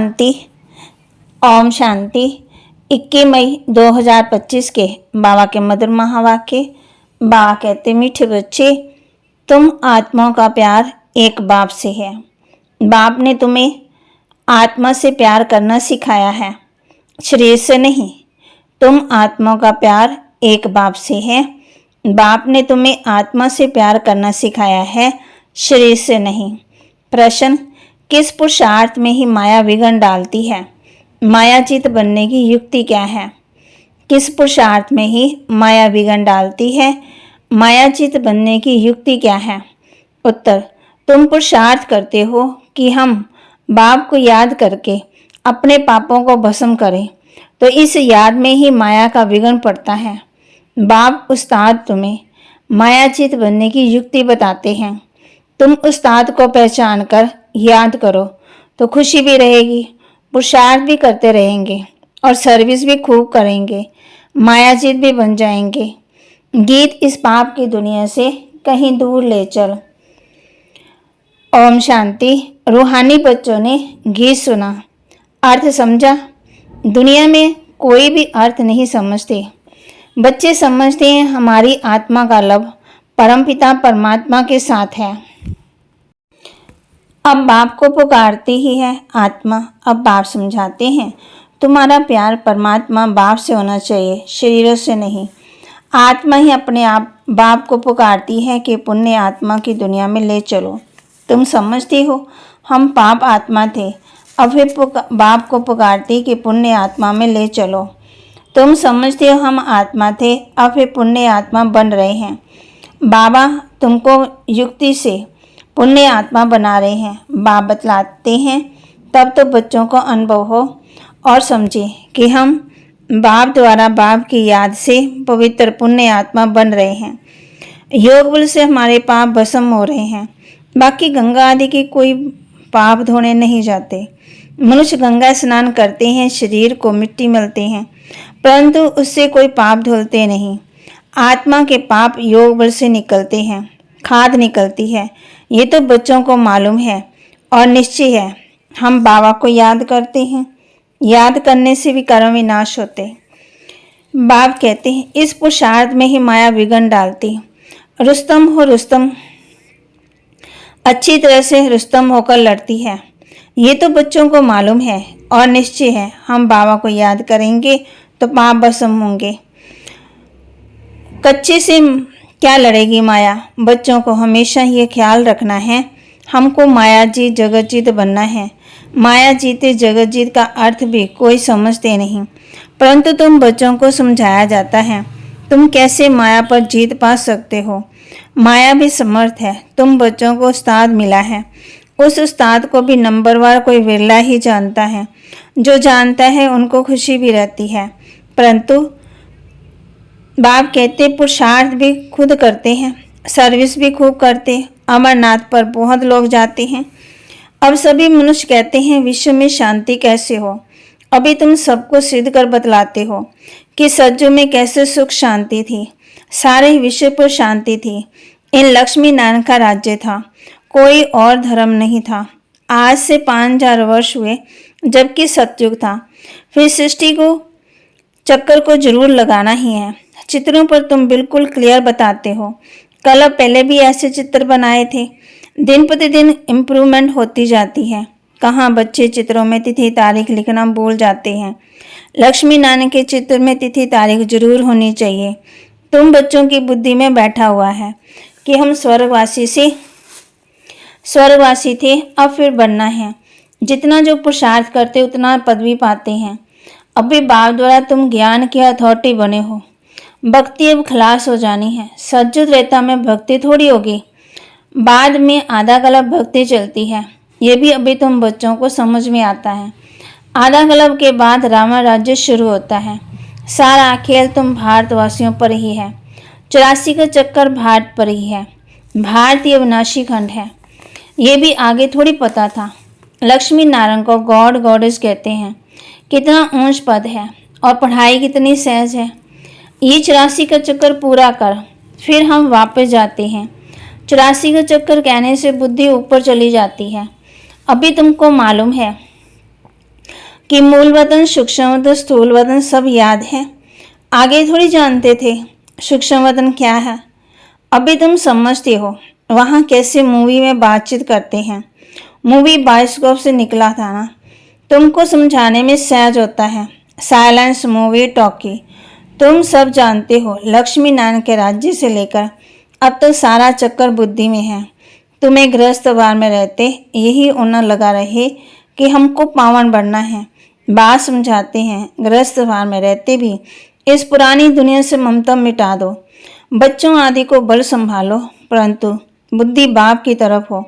शांति। ओम शांति। 21 मई 2025 के बाबा के मधुर महावाक्य। बाबा कहते, मीठे बच्चे, तुम आत्माओं का प्यार एक बाप से है। बाप ने तुम्हें आत्मा से प्यार करना सिखाया है, शरीर से नहीं। तुम आत्माओं का प्यार एक बाप से है। बाप ने तुम्हें आत्मा से प्यार करना सिखाया है, शरीर से नहीं। प्रश्न, किस पुरुषार्थ में ही माया विघ्न डालती है? मायाजीत बनने की युक्ति क्या है? किस पुरुषार्थ में ही माया विघ्न डालती है? मायाजीत बनने की युक्ति क्या है? उत्तर, तुम पुरुषार्थ करते हो कि हम बाप को याद करके अपने पापों को भस्म करें, तो इस याद में ही माया का विघ्न पड़ता है। बाप उस्ताद तुम्हें मायाजीत बनने की युक्ति बताते हैं। तुम उस्ताद को पहचान कर याद करो तो खुशी भी रहेगी, पुरुषार्थ भी करते रहेंगे और सर्विस भी खूब करेंगे, मायाजीत भी बन जाएंगे। गीत इस पाप की दुनिया से कहीं दूर ले चल। ओम शांति। रूहानी बच्चों ने गीत सुना, अर्थ समझा। दुनिया में कोई भी अर्थ नहीं समझते। बच्चे समझते हैं हमारी आत्मा का लव परमपिता परमात्मा के साथ है। अब बाप को पुकारती ही है आत्मा। अब बाप समझाते हैं, तुम्हारा प्यार परमात्मा बाप से होना चाहिए, शरीरों से नहीं। आत्मा ही अपने आप बाप को पुकारती है कि पुण्य आत्मा की दुनिया में ले चलो। तुम समझती हो हम पाप आत्मा थे, अब फिर बाप को पुकारती कि पुण्य आत्मा में ले चलो। तुम समझते हो हम आत्मा थे, अब फिर पुण्य आत्मा बन रहे हैं। बाबा तुमको युक्ति से पुण्य आत्मा बना रहे हैं। बाप बतलाते हैं, तब तो बच्चों को अनुभव हो और समझे कि हम बाप द्वारा बाप की याद से पवित्र पुण्य आत्मा बन रहे हैं। योग बल से हमारे पाप भस्म हो रहे हैं। बाकी गंगा आदि के कोई पाप धोने नहीं जाते। मनुष्य गंगा स्नान करते हैं, शरीर को मिट्टी मिलते हैं, परंतु उससे कोई पाप धुलते नहीं। आत्मा के पाप योग बल से निकलते हैं, खाद निकलती है। ये तो बच्चों को मालूम है और निश्चय है। हम बाबा को याद करते हैं, याद करने से भी कर्म विनाश होते। बाप कहते हैं, इस पुरुषार्थ में ही माया विघ्न डालती। रुस्तम हो रुस्तम, अच्छी तरह से रुस्तम होकर लड़ती है। ये तो बच्चों को मालूम है और निश्चय है। हम बाबा को याद करेंगे तो पाप भस्म होंगे। कच्चे से क्या लड़ेगी माया? बच्चों को हमेशा ये ख्याल रखना है, हमको माया जीत जगत जीत बनना है। माया जीते जगत जीत का अर्थ भी कोई समझते नहीं, परंतु तुम बच्चों को समझाया जाता है तुम कैसे माया पर जीत पा सकते हो। माया भी समर्थ है। तुम बच्चों को उस्ताद मिला है, उस उस्ताद को भी नंबरवार कोई विरला ही जानता है। जो जानता है उनको खुशी भी रहती है, परंतु बाप कहते पुरुषार्थ भी खुद करते हैं, सर्विस भी खूब करते। अमरनाथ पर बहुत लोग जाते हैं। अब सभी मनुष्य कहते हैं विश्व में शांति कैसे हो। अभी तुम सबको सिद्ध कर बतलाते हो कि सज्जों में कैसे सुख शांति थी, सारे विश्व पर शांति थी। इन लक्ष्मी नारायण का राज्य था, कोई और धर्म नहीं था। आज से 5000 वर्ष हुए जबकि सतयुग था। फिर सृष्टि को चक्कर को जरूर लगाना ही है। चित्रों पर तुम बिल्कुल क्लियर बताते हो। कल पहले भी ऐसे चित्र बनाए थे। दिन प्रतिदिन इम्प्रूवमेंट होती जाती है। कहाँ बच्चे चित्रों में तिथि तारीख लिखना भूल जाते हैं। लक्ष्मी नारायण के चित्र में तिथि तारीख जरूर होनी चाहिए। तुम बच्चों की बुद्धि में बैठा हुआ है कि हम स्वर्गवासी थे, अब फिर बनना है। जितना जो पुरुषार्थ करते उतना पदवी पाते हैं। अभी बाप द्वारा तुम ज्ञान की अथॉरिटी बने हो। भक्ति अब खलास हो जानी है। सज्जु त्रेता में भक्ति थोड़ी होगी, बाद में आधा गलब भक्ति चलती है। ये भी अभी तुम बच्चों को समझ में आता है। आधा गलब के बाद रामा राज्य शुरू होता है। सारा खेल तुम भारतवासियों पर ही है। 84 का चक्कर भारत पर ही है। भारत ये अविनाशी खंड है। ये भी आगे थोड़ी पता था। लक्ष्मी नारायण को गॉड गॉडेस कहते हैं। कितना ऊंच पद है और पढ़ाई कितनी सहज है। ये 84 का चक्कर पूरा कर, फिर हम वापस जाते हैं। 84 का चक्कर कहने से बुद्धि ऊपर चली जाती है। अभी तुमको मालूम है कि मूल वतन, सूक्ष्म वतन, स्थूल वतन सब याद है? आगे थोड़ी जानते थे सूक्ष्म वतन क्या है। अभी तुम समझते हो वहाँ कैसे मूवी में बातचीत करते हैं। मूवी बायोस्कोप से निकला था ना, तुमको समझाने में सहज होता है। साइलेंस मूवी टॉकी तुम सब जानते हो। लक्ष्मी नारायण के राज्य से लेकर अब तक सारा चक्कर बुद्धि में है। तुम्हें गृहस्थवार में रहते यही उन्ना लगा रहे कि हमको पावन बनना है। बात समझाते हैं, गृहस्थवार में रहते भी इस पुरानी दुनिया से ममता मिटा दो। बच्चों आदि को बल संभालो, परंतु बुद्धि बाप की तरफ हो।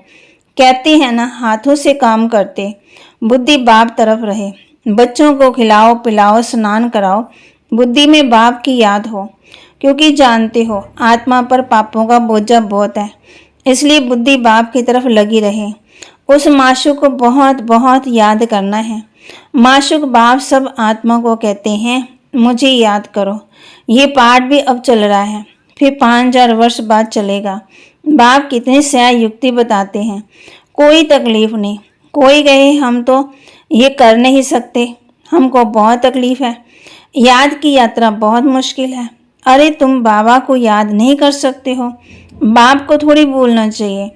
कहते हैं ना, हाथों से काम करते बुद्धि बाप तरफ रहे। बच्चों को खिलाओ पिलाओ स्नान कराओ, बुद्धि में बाप की याद हो, क्योंकि जानते हो आत्मा पर पापों का बोझा बहुत है, इसलिए बुद्धि बाप की तरफ लगी रहे। उस माशूक को बहुत बहुत याद करना है। माशूक बाप सब आत्मा को कहते हैं मुझे याद करो। ये पाठ भी अब चल रहा है, फिर 5000 वर्ष बाद चलेगा। बाप कितनी सही युक्ति बताते हैं, कोई तकलीफ नहीं। कोई कहे हम तो ये कर नहीं सकते, हमको बहुत तकलीफ है, याद की यात्रा बहुत मुश्किल है। अरे तुम बाबा को याद नहीं कर सकते हो, बाप को थोड़ी भूलना चाहिए।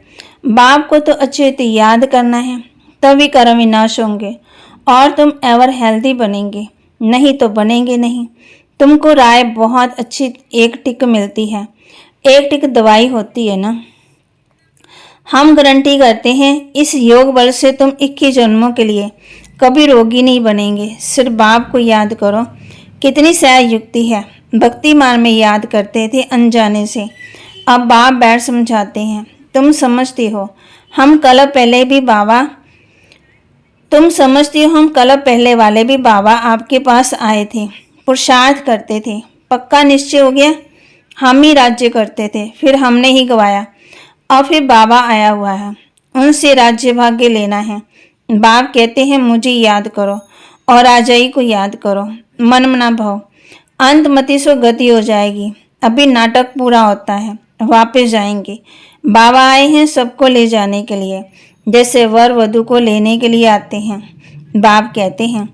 बाप को तो अच्छे से याद करना है, तभी कर्म विनाश होंगे और तुम एवर हेल्दी बनेंगे, नहीं तो बनेंगे नहीं। तुमको राय बहुत अच्छी एक टिक मिलती है, एक टिक दवाई होती है ना। हम गारंटी करते हैं इस योग बल से तुम 21 जन्मों के लिए कभी रोगी नहीं बनेंगे। सिर्फ बाप को याद करो। कितनी सही युक्ति है। भक्ति मार्ग में याद करते थे अनजाने से, अब बाप बैठ समझाते हैं। तुम समझती हो हम कल पहले भी बाबा तुम समझती हो हम कल पहले वाले भी बाबा आपके पास आए थे, पुरुषार्थ करते थे, पक्का निश्चय हो गया हम ही राज्य करते थे, फिर हमने ही गवाया और फिर बाबा आया हुआ है, उनसे राज्य भाग्य लेना है। बाप कहते हैं मुझे याद करो और राजाई को याद करो, मन मना भव, अंत मति सो गति हो जाएगी। अभी नाटक पूरा होता है, वापस जाएंगे। बाबा आए हैं सबको ले जाने के लिए, जैसे वर वधु को लेने के लिए आते हैं। बाप कहते हैं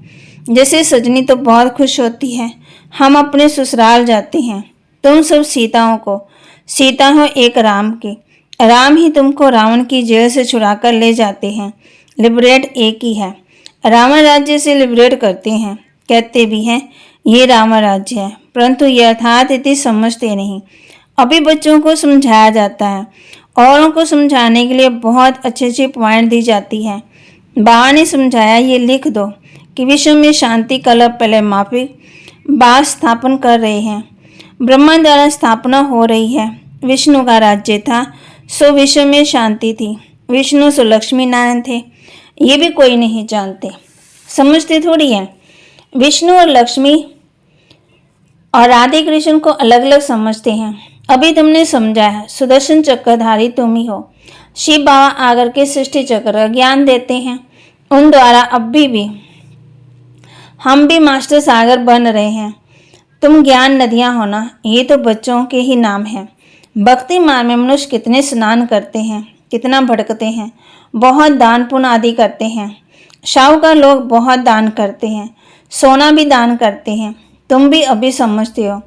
जैसे सजनी तो बहुत खुश होती है, हम अपने ससुराल जाते हैं। तुम सब सीताओं को, सीता हो एक राम की, राम ही तुमको रावण की जेल से छुड़ाकर ले जाते हैं। लिबरेट एक ही है, रावण राज्य से लिबरेट करते हैं। कहते भी हैं ये रावण राज्य है, परंतु यथार्थ इति समझते नहीं। अभी बच्चों को समझाया जाता है, औरों को समझाने के लिए बहुत अच्छे अच्छे पॉइंट दी जाती है। बाबा ने समझाया ये लिख दो कि विश्व में शांति कल पहले माफिक बात स्थापन कर रहे हैं। ब्रह्मा द्वारा स्थापना हो रही है। विष्णु का राज्य था सो विश्व में शांति थी। विष्णु सो लक्ष्मी नारायण थे, ये भी कोई नहीं जानते, समझते थोड़ी है। विष्णु और लक्ष्मी और राधे कृष्ण को अलग अलग समझते हैं। अभी तुमने समझा है सुदर्शन चक्रधारी तुम ही हो। शिव बाबा आकर के सृष्टि चक्र का ज्ञान देते हैं, उन द्वारा अभी भी हम भी मास्टर सागर बन रहे हैं। तुम ज्ञान नदियां होना, ये तो बच्चों के ही नाम है। भक्ति मार्ग में मनुष्य कितने स्नान करते हैं, कितना भटकते हैं, बहुत दान पुण्य आदि करते हैं। शाहूकार लोग बहुत दान करते हैं, सोना भी दान करते हैं। तुम भी अभी समझते हो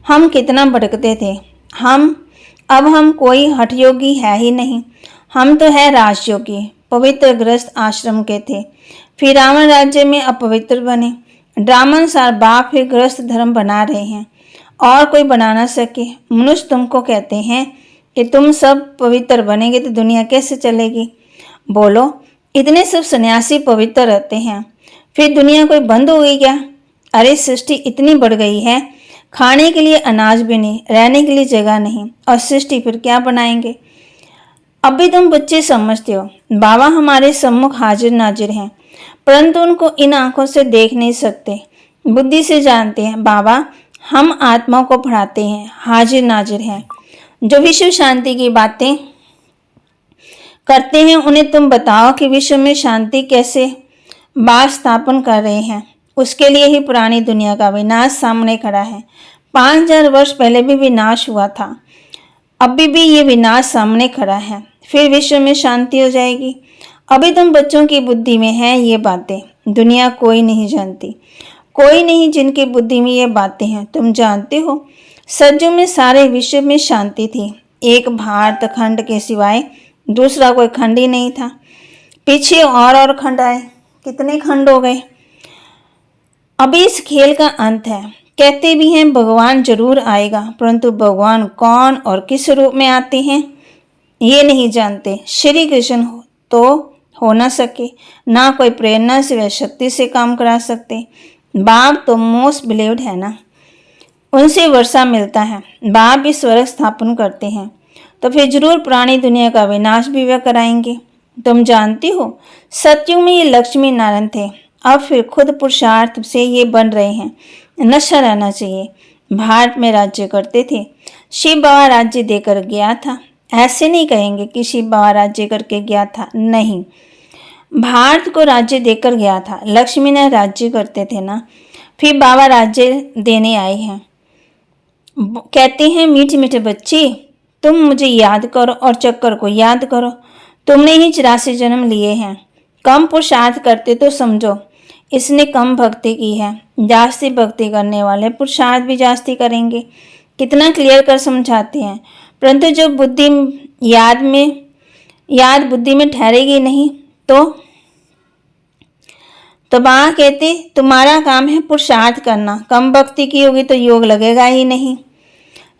हम कितना भटकते थे। हम कोई हठयोगी है ही नहीं, हम तो है राजयोगी, पवित्र ग्रस्त आश्रम के थे, फिर रावण राज्य में अपवित्र बने। ड्रामानुसार बाप फिर ग्रस्त धर्म बना रहे हैं और कोई बना ना सके। मनुष्य तुमको कहते हैं कि तुम सब पवित्र बनेंगे तो दुनिया कैसे चलेगी। बोलो इतने सब सन्यासी पवित्र रहते हैं, फिर दुनिया कोई बंद हो गई क्या? अरे सृष्टि इतनी बढ़ गई है, खाने के लिए अनाज भी नहीं, रहने के लिए जगह नहीं, और सृष्टि फिर क्या बनाएंगे। अभी तुम बच्चे समझते हो बाबा हमारे सम्मुख हाजिर नाजिर हैं, परंतु उनको इन आंखों से देख नहीं सकते, बुद्धि से जानते हैं। बाबा हम आत्मा को पढ़ाते हैं, हाजिर नाजिर हैं। जो विश्व शांति की बातें करते हैं उन्हें तुम बताओ कि विश्व में शांति कैसे बात स्थापन कर रहे हैं। उसके लिए ही पुरानी दुनिया का विनाश सामने खड़ा है। 5000 वर्ष पहले भी विनाश हुआ था, अभी भी ये विनाश सामने खड़ा है, फिर विश्व में शांति हो जाएगी। अभी तुम बच्चों की बुद्धि में हैं ये बातें, दुनिया कोई नहीं जानती, कोई नहीं जिनकी बुद्धि में ये बातें हैं। तुम जानते हो सदियों में सारे विश्व में शांति थी, एक भारत खंड के सिवाय दूसरा कोई खंड ही नहीं था। पीछे और खंड आए, कितने खंड हो गए। अभी इस खेल का अंत है। कहते भी हैं भगवान जरूर आएगा, परंतु भगवान कौन और किस रूप में आते हैं ये नहीं जानते। श्री कृष्ण तो हो ना सके, ना कोई प्रेरणा से व शक्ति से काम करा सकते। बाप तो मोस्ट बिलीव्ड है ना, उनसे वर्षा मिलता है। बाप भी स्वर्ग स्थापन करते हैं, तो फिर जरूर पुरानी दुनिया का विनाश भी वह कराएंगे। तुम जानती हो सत्युग में ये लक्ष्मी नारायण थे, अब फिर खुद पुरुषार्थ से ये बन रहे हैं। नशा रहना चाहिए। भारत में राज्य करते थे, शिव बाबा राज्य देकर गया था। ऐसे नहीं कहेंगे कि शिव बाबा राज्य करके गया था, नहीं, भारत को राज्य देकर गया था। लक्ष्मी ने राज्य करते थे ना, फिर बाबा राज्य देने आए हैं। कहते हैं मीठे मीठे बच्चे तुम मुझे याद करो और चक्कर को याद करो, तुमने ही 84 जन्म लिए हैं। कम पुरुषार्थ करते तो समझो इसने कम भक्ति की है, जास्ती भक्ति करने वाले पुरुषार्थ भी जास्ती करेंगे। कितना क्लियर कर समझाते हैं, परंतु जब बुद्धि याद बुद्धि में ठहरेगी नहीं तो बाबा कहते तुम्हारा काम है पुरुषार्थ करना, कम भक्ति की होगी तो योग लगेगा ही नहीं।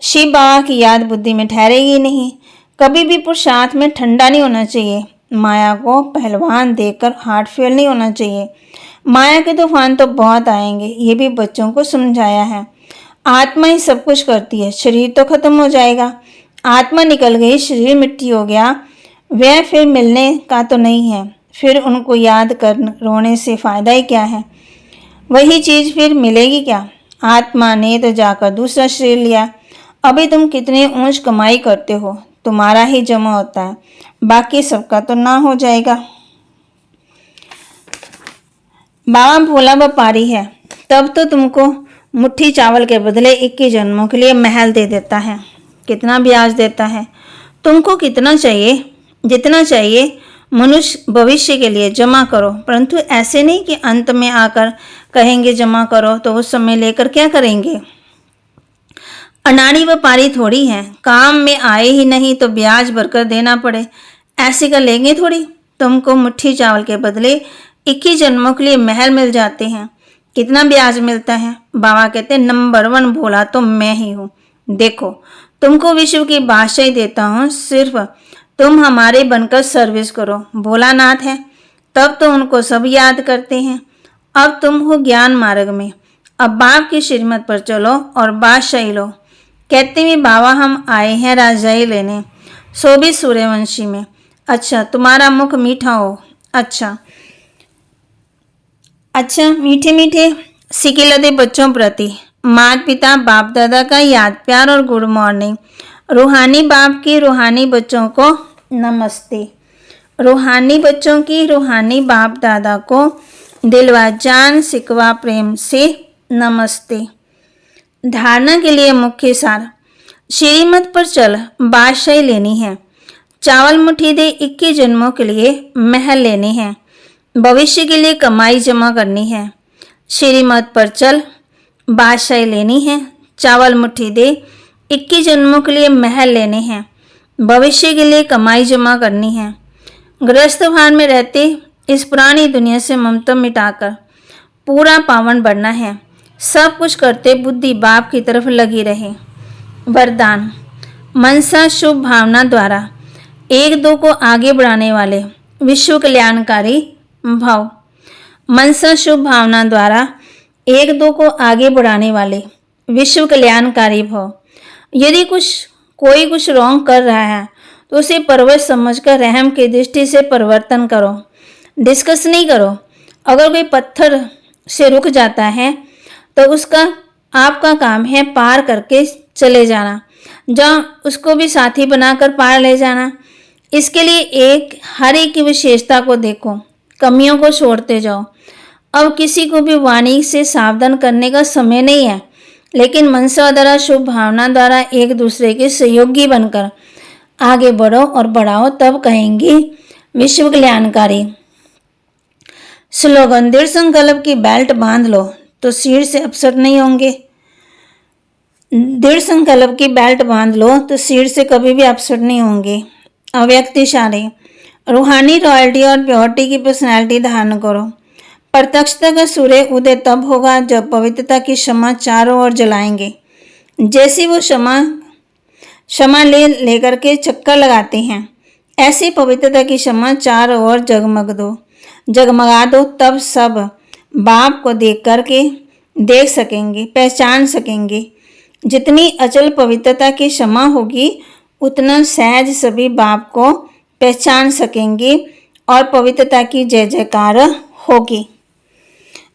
शिव बाबा की याद बुद्धि में ठहरेगी नहीं। कभी भी पुरुषार्थ में ठंडा नहीं होना चाहिए। माया को पहलवान देखकर हार्ट फेल नहीं होना चाहिए। माया के तूफान तो बहुत आएंगे, ये भी बच्चों को समझाया है। आत्मा ही सब कुछ करती है, शरीर तो खत्म हो जाएगा। आत्मा निकल गई, शरीर मिट्टी हो गया, वह फिर मिलने का तो नहीं है। फिर उनको याद कर रोने से फायदा ही क्या है, वही चीज फिर मिलेगी क्या। आत्मा ने तो जाकर दूसरा शरीर लिया। अभी तुम कितनी ऊंच कमाई करते हो, तुम्हारा ही जमा होता है, बाकी सबका तो ना हो जाएगा। बाबा भोला व्यापारी है, तब तो तुमको मुट्ठी चावल के बदले 21 जन्मों के लिए महल दे देता है। कितना ब्याज देता है, तुमको कितना चाहिए, जितना चाहिए मनुष्य भविष्य के लिए जमा करो, परंतु ऐसे नहीं कि अंत में आकर कहेंगे जमा करो तो उस समय लेकर क्या करेंगे। अनाड़ी व्यापारी थोड़ी है, काम में आए ही नहीं तो ब्याज भरकर देना पड़े, ऐसे कर लेंगे थोड़ी। तुमको मुट्ठी चावल के बदले 21 जन्मों के लिए महल मिल जाते हैं। कितना ब्याज मिलता है। बाबा कहते नंबर 1 भोला तो मैं ही हूँ। देखो तुमको विश्व की बादशाही देता हूँ, सिर्फ तुम हमारे बनकर सर्विस करो। भोलानाथ है, तब तो उनको सब याद करते हैं। अब तुम हो ज्ञान मार्ग में, अब बाप की श्रीमत पर चलो और बादशाही लो। कहते हैं बाबा हम आए हैं राजाई लेने, सो भी सूर्यवंशी में। अच्छा तुम्हारा मुख मीठा हो, अच्छा मीठे मीठे सिकिलते बच्चों प्रति माता पिता बाप दादा का याद प्यार और गुड मॉर्निंग। रूहानी बाप की रूहानी बच्चों को नमस्ते। रूहानी बच्चों की रूहानी बाप दादा को दिलवा जान सिकवा प्रेम से नमस्ते। धारणा के लिए मुख्य सार, श्रीमत पर चल बादशाही लेनी है। चावल मुट्ठी दे 21 जन्मों के लिए महल लेने हैं। भविष्य के लिए कमाई जमा करनी है। श्रीमत पर चल बादशाही लेनी है। चावल मुट्ठी दे 21 जन्मों के लिए महल लेने हैं। भविष्य के लिए कमाई जमा करनी है। गृहस्थ भान में रहते इस पुरानी दुनिया से ममता मिटाकर पूरा पावन बनना है। सब कुछ करते बुद्धि बाप की तरफ लगी रहे। वरदान, मनसा शुभ भावना द्वारा एक दो को आगे बढ़ाने वाले विश्व कल्याणकारी भाव। मनसा शुभ भावना द्वारा एक दो को आगे बढ़ाने वाले विश्व कल्याणकारी भाव। यदि कोई कुछ रॉन्ग कर रहा है तो उसे परवश समझकर रहम की दृष्टि से परिवर्तन करो, डिस्कस नहीं करो। अगर कोई पत्थर से रुक जाता है तो उसका आपका काम है पार करके चले जाना, जहाँ उसको भी साथी बनाकर पार ले जाना। इसके लिए हर एक की विशेषता को देखो, कमियों को छोड़ते जाओ। अब किसी को भी वाणी से सावधान करने का समय नहीं है, लेकिन मनसा द्वारा शुभ भावना द्वारा एक दूसरे के सहयोगी बनकर आगे बढ़ो और बढ़ाओ, तब कहेंगे विश्व कल्याणकारी स्लोगन। दृढ़ संकल्प की बेल्ट बांध लो तो सीट से अपसेट नहीं होंगे। दृढ़ संकल्प की बेल्ट बांध लो तो सीट से कभी भी अपसेट नहीं होंगे। अव्यक्त इशारे। रूहानी रॉयल्टी और प्योरिटी की पर्सनैलिटी धारण करो। प्रत्यक्षता का सूर्य उदय तब होगा जब पवित्रता की क्षमा चारों ओर जलाएंगे। जैसे वो क्षमा लेकर के चक्कर लगाते हैं, ऐसी पवित्रता की क्षमा चारों ओर जगमगा दो। तब सब बाप को देख सकेंगे, पहचान सकेंगे। जितनी अचल पवित्रता की क्षमा होगी उतना सहज सभी बाप को पहचान सकेंगे और पवित्रता की जय जयकार होगी।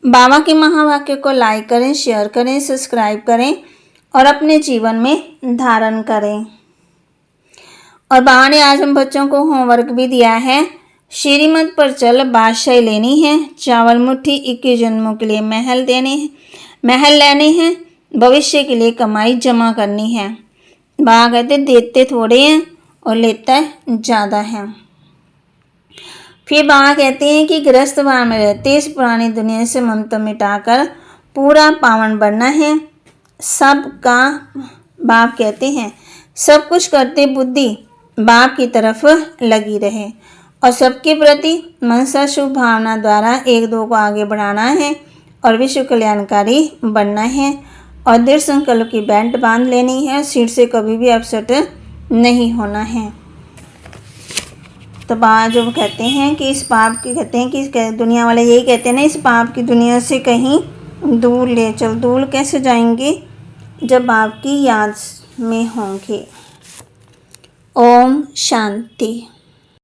बाबा के महावाक्य को लाइक करें, शेयर करें, सब्सक्राइब करें और अपने जीवन में धारण करें। और बाबा ने आज हम बच्चों को होमवर्क भी दिया है। श्रीमत पर चल बादशाही लेनी है, चावल मुट्ठी 21 जन्मों के लिए महल लेने हैं, भविष्य के लिए कमाई जमा करनी है। बाबा कहते देते थोड़े हैं और लेता ज़्यादा है। फिर बाबा कहते हैं कि गृहस्थवास में रहते इस पुरानी दुनिया से ममता मिटाकर पूरा पावन बनना है। सबका बाप कहते हैं सब कुछ करते बुद्धि बाप की तरफ लगी रहे और सबके प्रति मनसा शुभ भावना द्वारा एक दो को आगे बढ़ाना है और विश्व कल्याणकारी बनना है और दृढ़ संकल्प की बेल्ट बांध लेनी है। सीट से कभी भी अपसेट नहीं होना है। तो बाबा जो कहते हैं कि इस पाप की कहते हैं कि दुनिया वाले यही कहते हैं ना, इस पाप की दुनिया से कहीं दूर ले चल। दूर कैसे जाएंगे? जब आपकी याद में होंगे। ओम शांति।